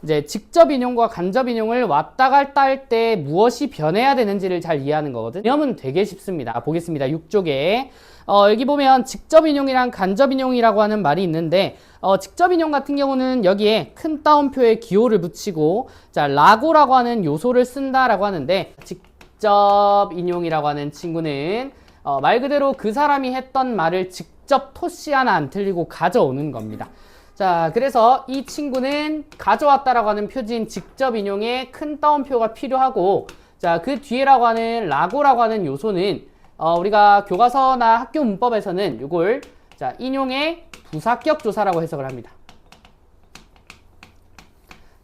이제 직접 인용과 간접 인용을 왔다 갔다 할 때 무엇이 변해야 되는지를 잘 이해하는 거거든. 개념은 되게 쉽습니다. 보겠습니다. 6쪽에 여기 보면 직접 인용이랑 간접 인용이라고 하는 말이 있는데 직접 인용 같은 경우는 여기에 큰 따옴표에 기호를 붙이고 자 라고라고 하는 요소를 쓴다라고 하는데 직접 인용이라고 하는 친구는 말 그대로 그 사람이 했던 말을 직접 토시 하나 안 틀리고 가져오는 겁니다. 자, 그래서 이 친구는 가져왔다라고 하는 표지인 직접 인용에 큰 따옴표가 필요하고 자, 그 뒤에라고 하는 라고라고 하는 요소는 우리가 교과서나 학교 문법에서는 이걸 자, 인용의 부사격 조사라고 해석을 합니다.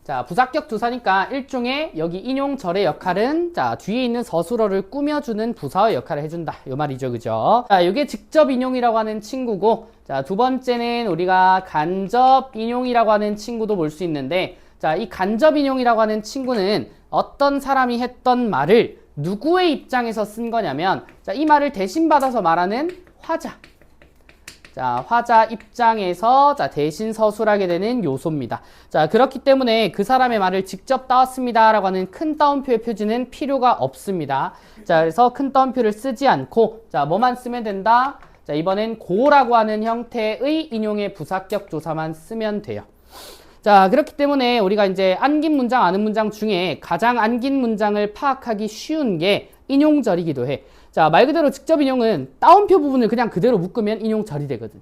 자, 부사격 조사니까 일종의 여기 인용절의 역할은 자, 뒤에 있는 서술어를 꾸며주는 부사의 역할을 해준다. 요 말이죠. 그죠? 자, 이게 직접 인용이라고 하는 친구고 자, 두 번째는 우리가 간접 인용이라고 하는 친구도 볼 수 있는데 자, 이 간접 인용이라고 하는 친구는 어떤 사람이 했던 말을 누구의 입장에서 쓴 거냐면 자, 이 말을 대신 받아서 말하는 화자. 자, 화자 입장에서 자, 대신 서술하게 되는 요소입니다. 자, 그렇기 때문에 그 사람의 말을 직접 따왔습니다 라고 하는 큰 따옴표의 표지는 필요가 없습니다. 자, 그래서 큰 따옴표를 쓰지 않고 자, 뭐만 쓰면 된다? 자, 이번엔 고라고 하는 형태의 인용의 부사격 조사만 쓰면 돼요. 자, 그렇기 때문에 우리가 이제 안긴 문장, 아는 문장 중에 가장 안긴 문장을 파악하기 쉬운 게 인용절이기도 해. 자, 말 그대로 직접 인용은 따옴표 부분을 그냥 그대로 묶으면 인용절이 되거든.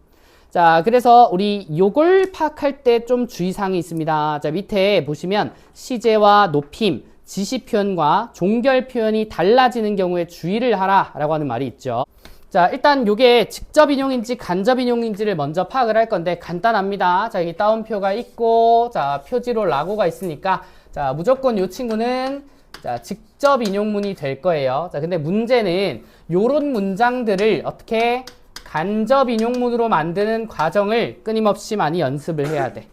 자, 그래서 우리 요걸 파악할 때 좀 주의사항이 있습니다. 자, 밑에 보시면 시제와 높임, 지시 표현과 종결 표현이 달라지는 경우에 주의를 하라 라고 하는 말이 있죠. 자, 일단 요게 직접 인용인지 간접 인용인지를 먼저 파악을 할 건데 간단합니다. 자, 여기 따옴표가 있고 자, 표지로 라고가 있으니까 자, 무조건 요 친구는 자, 직접 인용문이 될 거예요. 자, 근데 문제는 요런 문장들을 어떻게 간접 인용문으로 만드는 과정을 끊임없이 많이 연습을 해야 돼.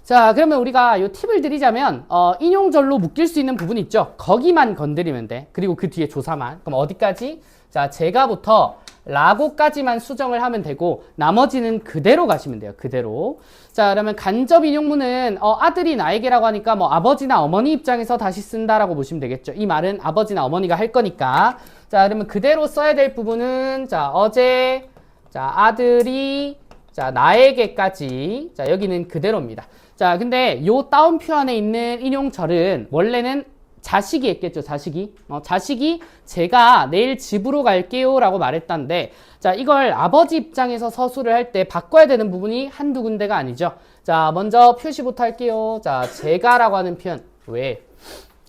자, 그러면 우리가 요 팁을 드리자면 인용절로 묶일 수 있는 부분 있죠. 거기만 건드리면 돼. 그리고 그 뒤에 조사만. 그럼 어디까지? 자, 제가부터 라고까지만 수정을 하면 되고 나머지는 그대로 가시면 돼요. 그대로. 자, 그러면 간접 인용문은 아들이 나에게라고 하니까 뭐 아버지나 어머니 입장에서 다시 쓴다라고 보시면 되겠죠. 이 말은 아버지나 어머니가 할 거니까. 자, 그러면 그대로 써야 될 부분은 자, 어제 자, 아들이 자, 나에게까지. 자, 여기는 그대로입니다. 자, 근데 요 따옴표 안에 있는 인용절은 원래는 자식이 했겠죠. 자식이 제가 내일 집으로 갈게요 라고 말했다는데 자, 이걸 아버지 입장에서 서술을 할 때 바꿔야 되는 부분이 한두 군데가 아니죠. 자, 먼저 표시부터 할게요. 자, 제가라고 하는 표현. 왜?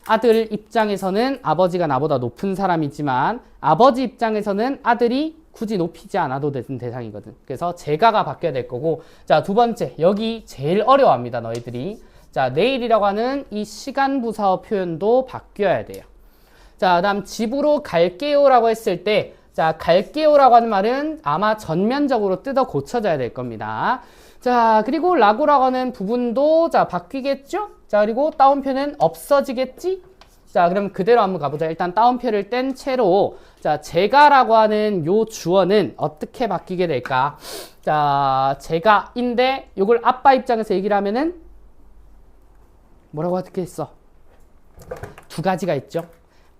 아들 입장에서는 아버지가 나보다 높은 사람이지만 아버지 입장에서는 아들이 굳이 높이지 않아도 되는 대상이거든. 그래서 제가가 바뀌어야 될 거고 자, 두 번째. 여기 제일 어려워합니다. 너희들이. 자, 내일이라고 하는 이 시간 부사어 표현도 바뀌어야 돼요. 자, 그다음 집으로 갈게요 라고 했을 때 자, 갈게요 라고 하는 말은 아마 전면적으로 뜯어 고쳐져야 될 겁니다. 자, 그리고 라고라고 하는 부분도 자, 바뀌겠죠? 자, 그리고 따옴표는 없어지겠지? 자, 그럼 그대로 한번 가보자. 일단 따옴표를 뗀 채로 자, 제가라고 하는 요 주어는 어떻게 바뀌게 될까? 자, 제가인데 요걸 아빠 입장에서 얘기를 하면은 뭐라고 어떻게 했어? 두 가지가 있죠.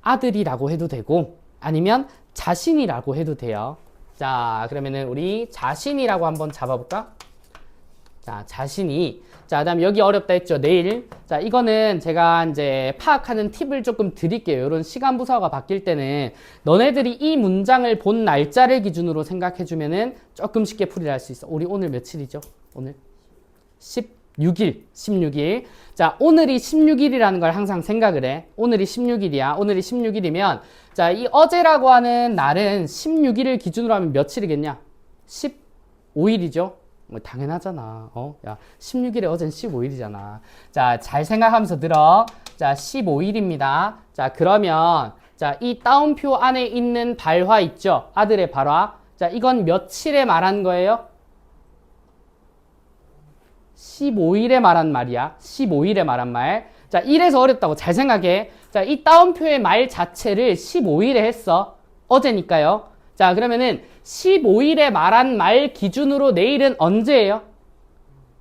아들이라고 해도 되고 아니면 자신이라고 해도 돼요. 자, 그러면은 우리 자신이라고 한번 잡아볼까? 자, 자신이. 자, 그다음 여기 어렵다 했죠. 내일. 자, 이거는 제가 이제 파악하는 팁을 조금 드릴게요. 이런 시간 부사가 바뀔 때는 너네들이 이 문장을 본 날짜를 기준으로 생각해주면은 조금 쉽게 풀이를 할 수 있어. 우리 오늘 며칠이죠? 오늘 16일. 자, 오늘이 16일이라는 걸 항상 생각을 해. 오늘이 16일이야. 오늘이 16일이면 자, 이 어제라고 하는 날은 16일을 기준으로 하면 며칠이겠냐? 15일이죠. 뭐 당연하잖아. 야, 16일에 어제는 15일이잖아. 자, 잘 생각하면서 들어. 자, 15일입니다. 자, 그러면 자, 이 따옴표 안에 있는 발화 있죠? 아들의 발화. 자, 이건 며칠에 말한 거예요? 15일에 말한 말이야. 15일에 말한 말. 자, 이래서 어렵다고 잘 생각해. 자, 이 따옴표의 말 자체를 15일에 했어. 어제니까요. 자, 그러면은 15일에 말한 말 기준으로 내일은 언제예요?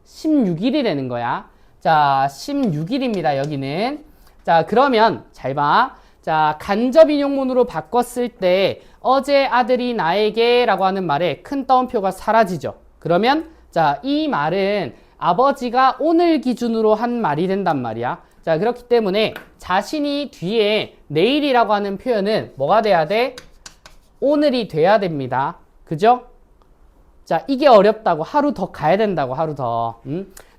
16일이 되는 거야. 자, 16일입니다. 여기는. 자, 그러면 잘 봐. 자, 간접 인용문으로 바꿨을 때 어제 아들이 나에게 라고 하는 말에 큰 따옴표가 사라지죠. 그러면 자, 이 말은 아버지가 오늘 기준으로 한 말이 된단 말이야. 자, 그렇기 때문에 자신이 뒤에 내일이라고 하는 표현은 뭐가 돼야 돼? 오늘이 돼야 됩니다. 그죠? 자, 이게 어렵다고. 하루 더 가야 된다고. 하루 더.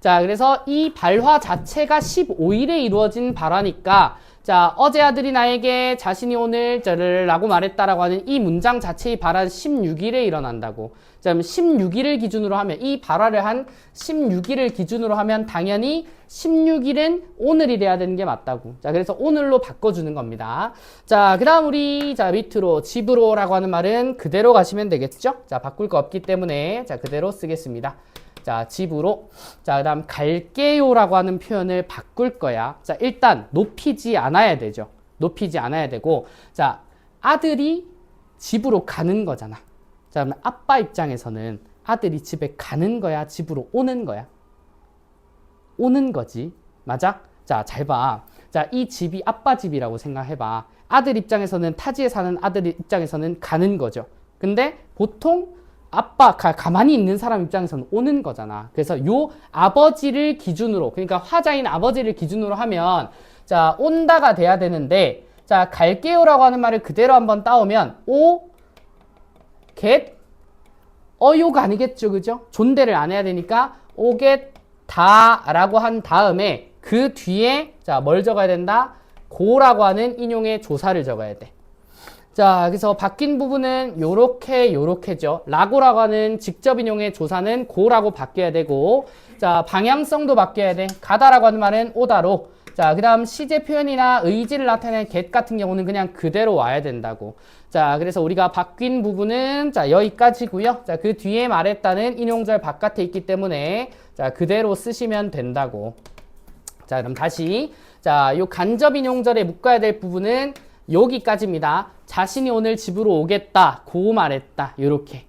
자, 그래서 이 발화 자체가 15일에 이루어진 발화니까 자, 어제 아들이 나에게 자신이 오늘 라고 말했다라고 하는 이 문장 자체의 발화는 16일에 일어난다고. 자, 그럼 16일을 기준으로 하면 이 발화를 한 16일을 기준으로 하면 당연히 16일은 오늘이 돼야 되는 게 맞다고. 자, 그래서 오늘로 바꿔주는 겁니다. 자, 그 다음 우리 자 밑으로 집으로 라고 하는 말은 그대로 가시면 되겠죠? 자, 바꿀 거 없기 때문에 자 그대로 쓰겠습니다. 자, 집으로. 자, 그 다음 갈게요 라고 하는 표현을 바꿀 거야. 자, 일단 높이지 않아야 되죠. 높이지 않아야 되고 자, 아들이 집으로 가는 거잖아. 자, 그러면 아빠 입장에서는 아들이 집에 가는 거야? 집으로 오는 거야? 오는 거지. 맞아? 자, 잘 봐. 자, 이 집이 아빠 집이라고 생각해봐. 아들 입장에서는 타지에 사는 아들 입장에서는 가는 거죠. 근데 보통 아빠 가만히 있는 사람 입장에서는 오는 거잖아. 그래서 요 아버지를 기준으로, 그러니까 화자인 아버지를 기준으로 하면 자, 온다가 돼야 되는데 자, 갈게요라고 하는 말을 그대로 한번 따오면 get 어요가 아니겠죠. 그죠? 존대를 안 해야 되니까 오겠다라고 한 다음에 그 뒤에 자, 뭘 적어야 된다? 고라고 하는 인용의 조사를 적어야 돼. 자, 그래서 바뀐 부분은 요렇게죠. 라고라고 하는 직접 인용의 조사는 고라고 바뀌어야 되고, 자, 방향성도 바뀌어야 돼. 가다라고 하는 말은 오다로. 자, 그 다음 시제 표현이나 의지를 나타내는 get 같은 경우는 그냥 그대로 와야 된다고. 자, 그래서 우리가 바뀐 부분은 자, 여기까지고요. 자, 그 뒤에 말했다는 인용절 바깥에 있기 때문에 자, 그대로 쓰시면 된다고. 자, 그럼 다시. 자, 요 간접 인용절에 묶어야 될 부분은 여기까지입니다. 자신이 오늘 집으로 오겠다. 고 말했다. 요렇게.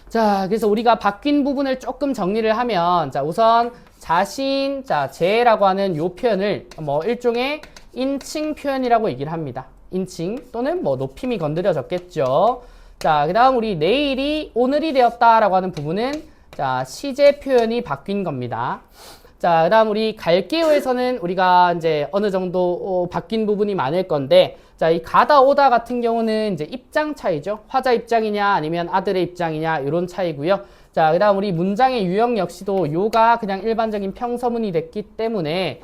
자, 그래서 우리가 바뀐 부분을 조금 정리를 하면 자, 우선 자신, 자, 제라고 하는 요 표현을 뭐 일종의 인칭 표현이라고 얘기를 합니다. 인칭 또는 뭐 높임이 건드려졌겠죠. 자, 그 다음 우리 내일이 오늘이 되었다라고 하는 부분은 자, 시제 표현이 바뀐 겁니다. 자, 그 다음 우리 갈게요에서는 우리가 이제 어느 정도 바뀐 부분이 많을 건데 자, 이 가다 오다 같은 경우는 이제 입장 차이죠. 화자 입장이냐 아니면 아들의 입장이냐 이런 차이고요. 자, 그 다음 우리 문장의 유형 역시도 요가 그냥 일반적인 평서문이 됐기 때문에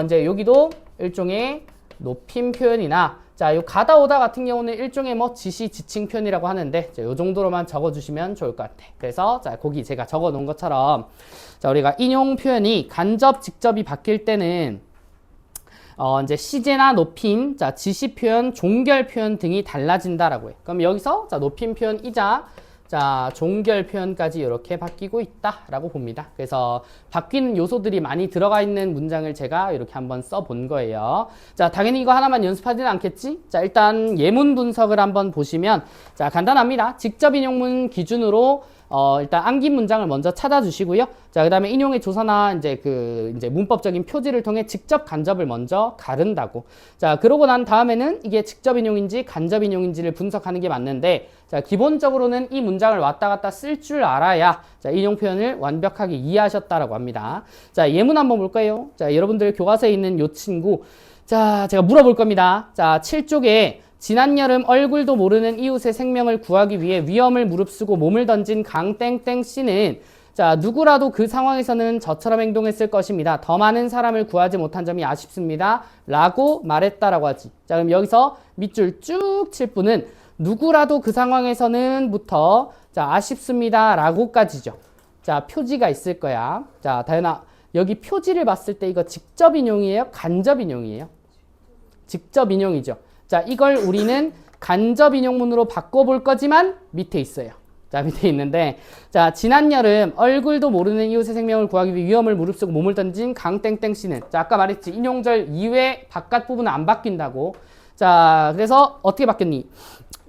이제 여기도 일종의 높임 표현이나 자, 요 가다 오다 같은 경우는 일종의 뭐 지시 지칭 표현이라고 하는데 자, 요 정도로만 적어주시면 좋을 것 같아. 그래서 자, 거기 제가 적어 놓은 것처럼 자, 우리가 인용 표현이 간접 직접이 바뀔 때는 이제 시제나 높임, 자, 지시 표현, 종결 표현 등이 달라진다라고 해. 그럼 여기서 자, 높임 표현이자 자, 종결 표현까지 이렇게 바뀌고 있다라고 봅니다. 그래서 바뀌는 요소들이 많이 들어가 있는 문장을 제가 이렇게 한번 써본 거예요. 자, 당연히 이거 하나만 연습하지는 않겠지? 자, 일단 예문 분석을 한번 보시면 자, 간단합니다. 직접 인용문 기준으로 일단 암긴 문장을 먼저 찾아주시고요. 자, 그 다음에 인용의 조사나 이제 문법적인 표지를 통해 직접 간접을 먼저 가른다고. 자, 그러고 난 다음에는 이게 직접 인용인지 간접 인용인지를 분석하는 게 맞는데, 자, 기본적으로는 이 문장을 왔다 갔다 쓸 줄 알아야 자, 인용 표현을 완벽하게 이해하셨다라고 합니다. 자, 예문 한번 볼까요? 자, 여러분들 교과서에 있는 요 친구. 자, 제가 물어볼 겁니다. 자, 7쪽에 지난 여름 얼굴도 모르는 이웃의 생명을 구하기 위해 위험을 무릅쓰고 몸을 던진 강땡땡 씨는 자, 누구라도 그 상황에서는 저처럼 행동했을 것입니다. 더 많은 사람을 구하지 못한 점이 아쉽습니다. 라고 말했다라고 하지. 자, 그럼 여기서 밑줄 쭉 칠 분은 누구라도 그 상황에서는 부터 자, 아쉽습니다. 라고까지죠. 자, 표지가 있을 거야. 자, 다현아, 여기 표지를 봤을 때 이거 직접 인용이에요? 간접 인용이에요? 직접 인용이죠. 자, 이걸 우리는 간접 인용문으로 바꿔볼 거지만 밑에 있어요. 자, 밑에 있는데 자, 지난 여름 얼굴도 모르는 이웃의 생명을 구하기 위해 위험을 무릅쓰고 몸을 던진 강땡땡 씨는 자, 아까 말했지. 인용절 이외 바깥 부분은 안 바뀐다고. 자, 그래서 어떻게 바뀌었니?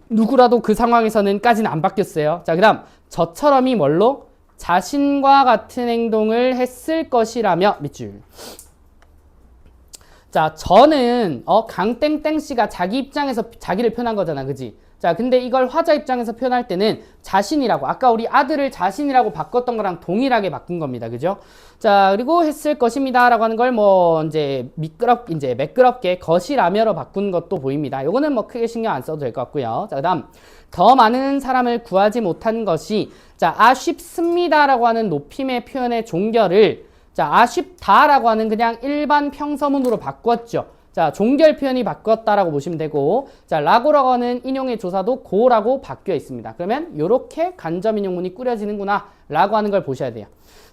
누구라도 그 상황에서는 까지는 안 바뀌었어요. 자, 그 다음 저처럼이 뭘로? 자신과 같은 행동을 했을 것이라며 밑줄 자, 저는 강땡땡 씨가 자기 입장에서 자기를 표현한 거잖아, 그지? 자, 근데 이걸 화자 입장에서 표현할 때는 자신이라고, 아까 우리 아들을 자신이라고 바꿨던 거랑 동일하게 바꾼 겁니다, 그죠? 자, 그리고 했을 것입니다라고 하는 걸 뭐 이제 매끄럽게 것이라며로 바꾼 것도 보입니다. 요거는 뭐 크게 신경 안 써도 될 것 같고요. 자, 그다음 더 많은 사람을 구하지 못한 것이, 자, 아쉽습니다라고 하는 높임의 표현의 종결을, 자, 아쉽다라고 하는 그냥 일반 평서문으로 바꿨죠. 자, 종결 표현이 바뀌었다라고 보시면 되고, 자, 라고라고 하는 인용의 조사도 고라고 바뀌어 있습니다. 그러면 요렇게 간접 인용문이 꾸려지는구나 라고 하는 걸 보셔야 돼요.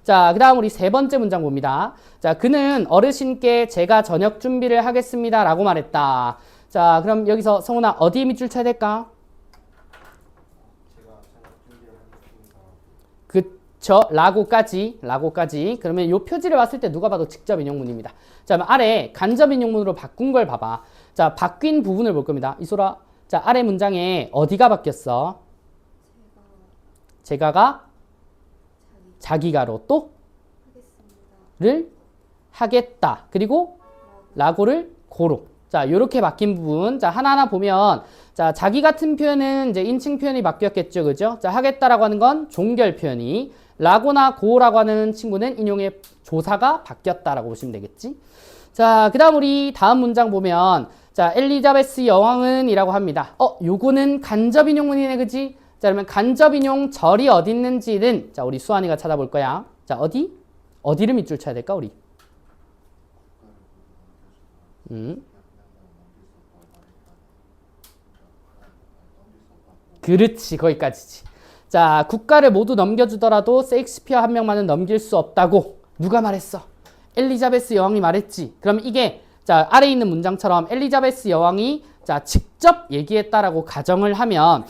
자, 그 다음 우리 세 번째 문장 봅니다. 자, 그는 어르신께 제가 저녁 준비를 하겠습니다 라고 말했다. 자, 그럼 여기서 성훈아 어디에 밑줄 쳐야 될까? 그쵸, 라고까지. 그러면 요 표지를 봤을 때 누가 봐도 직접 인용문입니다. 자, 그럼 아래 간접 인용문으로 바꾼 걸 봐봐. 자, 바뀐 부분을 볼 겁니다. 이소라, 자, 아래 문장에 어디가 바뀌었어? 제가가 자기가로, 또 를 하겠다. 그리고 라고를 고로. 자, 요렇게 바뀐 부분. 자, 하나하나 보면, 자, 자기 같은 표현은 이제 인칭 표현이 바뀌었겠죠. 그죠? 자, 하겠다라고 하는 건 종결 표현이, 라고나 고라고 하는 친구는 인용의 조사가 바뀌었다라고 보시면 되겠지. 자, 그 다음 우리 다음 문장 보면, 자, 엘리자베스 여왕은 이라고 합니다. 요거는 간접 인용문이네, 그지? 자, 그러면 간접 인용 절이 어디 있는지는, 자, 우리 수환이가 찾아볼 거야. 자, 어디를 밑줄 쳐야 될까, 우리? 그렇지, 거기까지지. 자, 국가를 모두 넘겨주더라도 셰익스피어 한 명만은 넘길 수 없다고 누가 말했어? 엘리자베스 여왕이 말했지. 그럼 이게, 자, 아래 있는 문장처럼 엘리자베스 여왕이, 자, 직접 얘기했다라고 가정을 하면,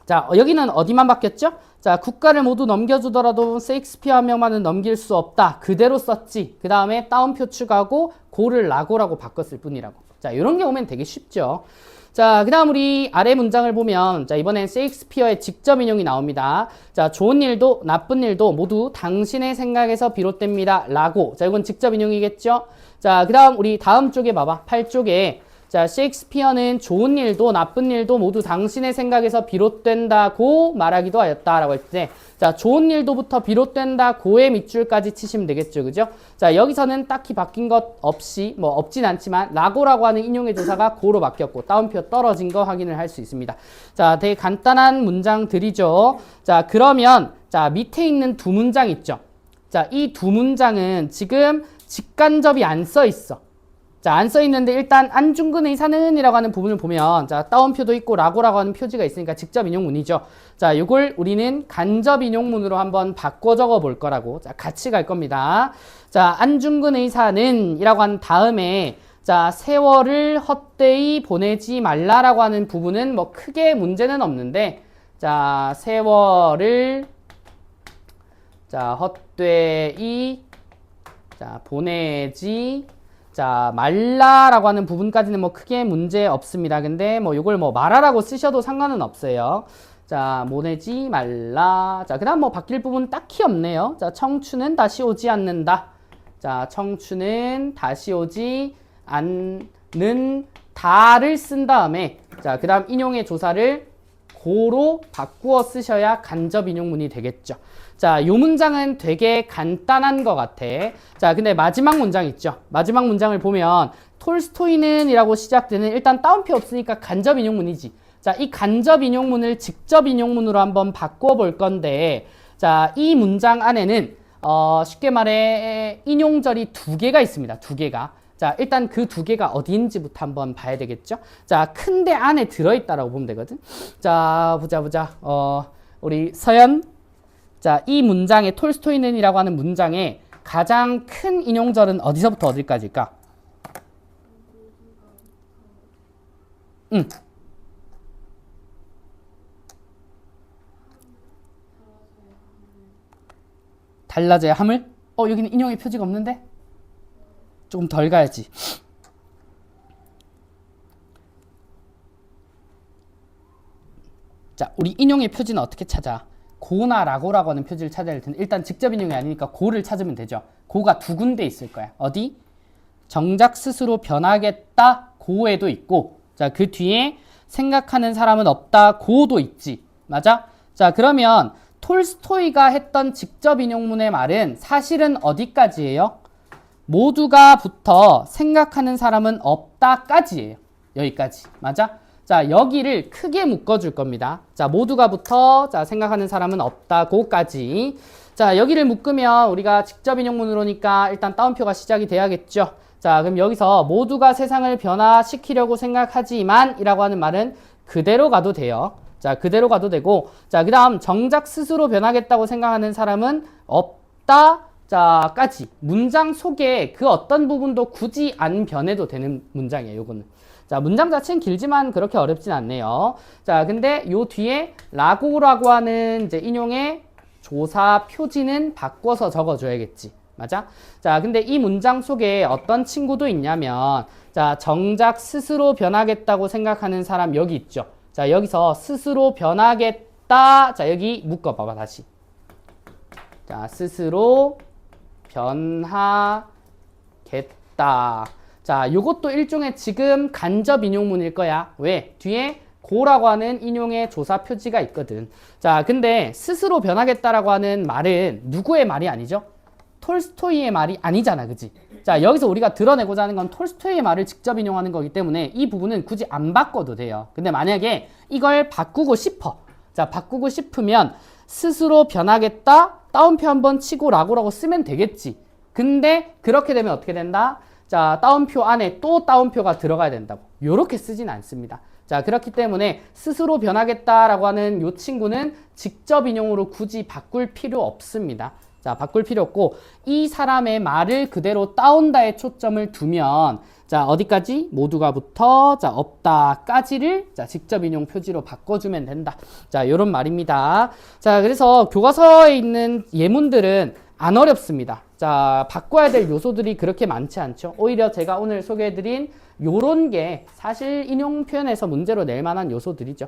자, 여기는 어디만 바뀌었죠? 자, 국가를 모두 넘겨주더라도 셰익스피어 한 명만은 넘길 수 없다. 그대로 썼지. 그 다음에 따옴표 추가하고 고를 라고라고 바꿨을 뿐이라고. 자, 이런 게 오면 되게 쉽죠. 자, 그 다음 우리 아래 문장을 보면, 자, 이번엔 셰익스피어의 직접 인용이 나옵니다. 자, 좋은 일도 나쁜 일도 모두 당신의 생각에서 비롯됩니다. 라고. 자, 이건 직접 인용이겠죠? 자, 그 다음 우리 다음 쪽에 봐봐. 8쪽에. 자, 셰익스피어는 좋은 일도 나쁜 일도 모두 당신의 생각에서 비롯된다고 말하기도 하였다라고 할 때, 자, 좋은 일도부터 비롯된다고의 밑줄까지 치시면 되겠죠, 그죠? 자, 여기서는 딱히 바뀐 것 없이, 뭐 없진 않지만 라고라고 하는 인용의 조사가 고로 바뀌었고 따옴표 떨어진 거 확인을 할 수 있습니다. 자, 되게 간단한 문장들이죠. 자, 그러면 자, 밑에 있는 두 문장 있죠. 자, 이 두 문장은 지금 직간접이 안 써 있어. 자, 안 써 있는데 일단 안중근 의사는 이라고 하는 부분을 보면, 자, 따옴표도 있고 라고라고 하는 표지가 있으니까 직접 인용문이죠. 자, 요걸 우리는 간접 인용문으로 한번 바꿔 적어 볼 거라고. 자, 같이 갈 겁니다. 자, 안중근 의사는 이라고 한 다음에, 자, 세월을 헛되이 보내지 말라라고 하는 부분은 뭐 크게 문제는 없는데, 자, 세월을, 자, 헛되이, 자, 보내지, 자, 말라라고 하는 부분까지는 뭐 크게 문제 없습니다. 근데 뭐 요걸 뭐 말하라고 쓰셔도 상관은 없어요. 자, 보내지 말라. 자, 그 다음 뭐 바뀔 부분 딱히 없네요. 자, 청춘은 다시 오지 않는다. 자, 청춘은 다시 오지 않는다를 쓴 다음에, 자, 그 다음 인용의 조사를 고로 바꾸어 쓰셔야 간접 인용문이 되겠죠. 자, 요 문장은 되게 간단한 것 같아. 자, 근데 마지막 문장 있죠. 마지막 문장을 보면 톨스토이는 이라고 시작되는, 일단 따옴표 없으니까 간접 인용문이지. 자, 이 간접 인용문을 직접 인용문으로 한번 바꿔 볼 건데, 자, 이 문장 안에는 쉽게 말해 인용절이 두 개가 있습니다. 두 개가. 자, 일단 그 두 개가 어디인지부터 한번 봐야 되겠죠. 자, 큰데 안에 들어있다라고 보면 되거든. 자, 보자. 우리 서연. 자, 이 문장에 톨스토이는이라고 하는 문장에 가장 큰 인용절은 어디서부터 어디까지일까? 달라져야 함을? 여기는 인용의 표지가 없는데? 조금 덜 가야지. 자, 우리 인용의 표지는 어떻게 찾아? 고나 라고라고 하는 표지를 찾아야 할 텐데, 일단 직접 인용이 아니니까 고를 찾으면 되죠. 고가 두 군데 있을 거야. 어디? 정작 스스로 변하겠다 고에도 있고, 자, 그 뒤에 생각하는 사람은 없다 고도 있지. 맞아? 자, 그러면 톨스토이가 했던 직접 인용문의 말은 사실은 어디까지예요? 모두가 붙어 생각하는 사람은 없다까지예요. 여기까지. 맞아? 자, 여기를 크게 묶어줄 겁니다. 자, 모두가 붙어 자, 생각하는 사람은 없다고까지. 자, 여기를 묶으면 우리가 직접 인용문으로니까 일단 따옴표가 시작이 돼야겠죠. 자, 그럼 여기서 모두가 세상을 변화시키려고 생각하지만 이라고 하는 말은 그대로 가도 돼요. 자, 그대로 가도 되고, 자, 그 다음 정작 스스로 변하겠다고 생각하는 사람은 없다, 자, 까지. 문장 속에 그 어떤 부분도 굳이 안 변해도 되는 문장이에요, 요거는. 자, 문장 자체는 길지만 그렇게 어렵진 않네요. 자, 근데 요 뒤에 라고라고 하는 이제 인용의 조사 표지는 바꿔서 적어줘야겠지. 맞아? 자, 근데 이 문장 속에 어떤 친구도 있냐면, 자, 정작 스스로 변하겠다고 생각하는 사람 여기 있죠. 자, 여기서 스스로 변하겠다. 자, 여기 묶어봐봐, 다시. 자, 스스로 변하겠다. 자, 요것도 일종의 지금 간접 인용문일 거야. 왜? 뒤에 고라고 하는 인용의 조사 표지가 있거든. 자, 근데 스스로 변하겠다라고 하는 말은 누구의 말이 아니죠? 톨스토이의 말이 아니잖아, 그지? 자, 여기서 우리가 드러내고자 하는 건 톨스토이의 말을 직접 인용하는 거기 때문에 이 부분은 굳이 안 바꿔도 돼요. 근데 만약에 이걸 바꾸고 싶어. 자, 바꾸고 싶으면 스스로 변하겠다, 따옴표 한번 치고 라고라고 쓰면 되겠지. 근데 그렇게 되면 어떻게 된다? 자, 따옴표 안에 또 따옴표가 들어가야 된다고. 요렇게 쓰진 않습니다. 자, 그렇기 때문에 스스로 변하겠다라고 하는 요 친구는 직접 인용으로 굳이 바꿀 필요 없습니다. 자, 바꿀 필요 없고 이 사람의 말을 그대로 따온다에 초점을 두면 자, 어디까지? 모두가 붙어 자, 없다까지를 자, 직접 인용 표지로 바꿔주면 된다. 자, 요런 말입니다. 자, 그래서 교과서에 있는 예문들은 안 어렵습니다. 자, 바꿔야 될 요소들이 그렇게 많지 않죠. 오히려 제가 오늘 소개해드린 요런 게 사실 인용 표현에서 문제로 낼 만한 요소들이죠.